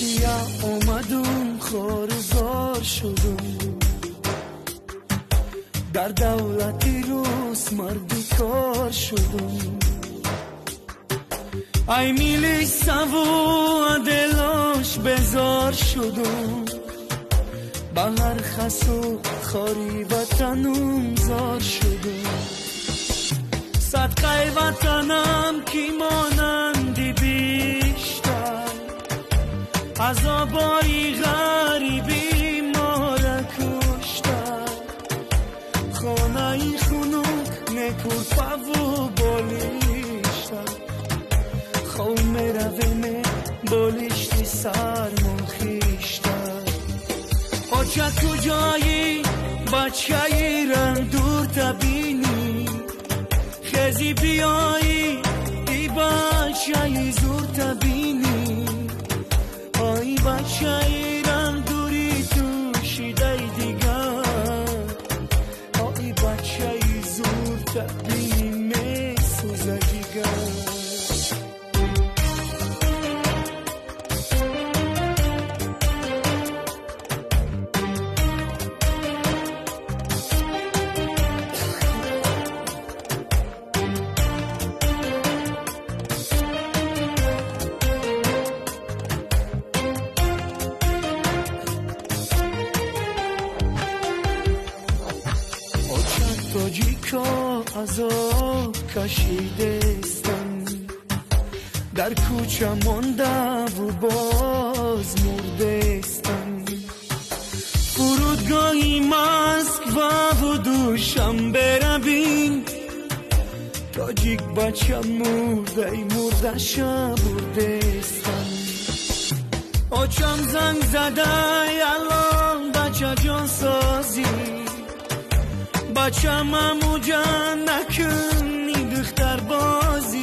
سیاه اومدم خارزار شدم در دولتی روز مردی کار شدم ای میلی سوو دلاش بزار شدم با هر خس و خاری وطنم زار شدم صدقه وطنم کی مانندی بیشتر عذابای غریبی ما را کشتر خانه خونو نکور پاو بالیشتر خوم رومه بالیشتی سرمون خیشتر آچه کجایی بچه‌ای را دور تبینی خزی بیایی ای بچه‌ی زور تبینی آی بچه‌ی را دوری تو شیده دیگر آی بچه‌ی زور تبینی می سوزه دیگر تاجیکا عذاب کشیدستن در کوچه مانده و باز مردستن فرودگاهی مسک و دوشم بربین تاجیک بچه مرده مرده شب بردستن آچم زنگ زده الان بچه جان سازی بچم امو جان نکنی دختر بازی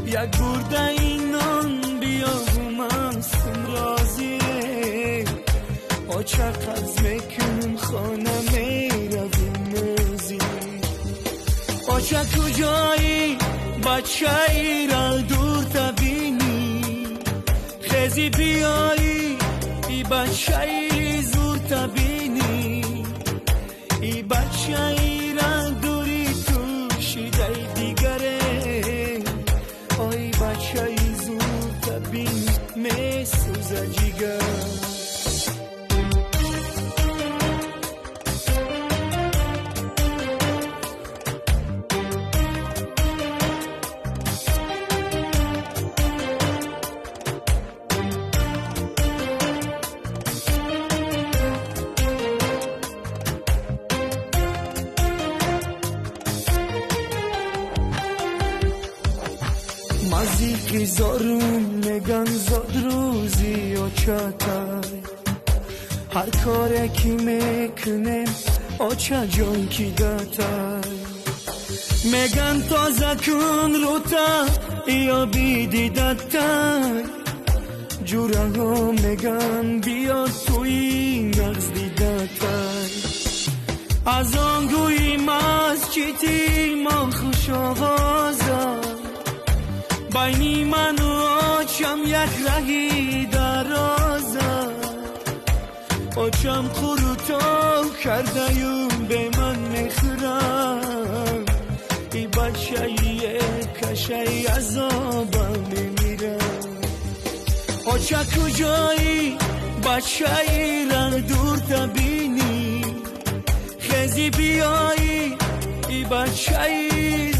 یک برده اینان بیا همم سمرازی آچه قبض میکنم خانه میرویم موزی آچه کجایی بچه ای را دور تبینی خزی بیایی ای بچه ای زور تبینی ای بچه ای را دوری تو شیده دیگره آی بچه ای زور تبین می سوزه جیگر مزیکی زارون میگن زاد روزی آچتای هر کاره کی میکنه آچه جان کی دتای میگن تازه کن رو تا یا بیدی دتای جوره ها میگن بیا توی نغز دیدتای از آنگوی مسجدی ما خوش آوازم بینی من و آچم یک رهی درازه آچم خروتو کرده یم به من میخورم ای بچه یه کشه عذابم میمیرم آچه کجایی بچه ای را دور تبینی خزی بیایی ای بچه ای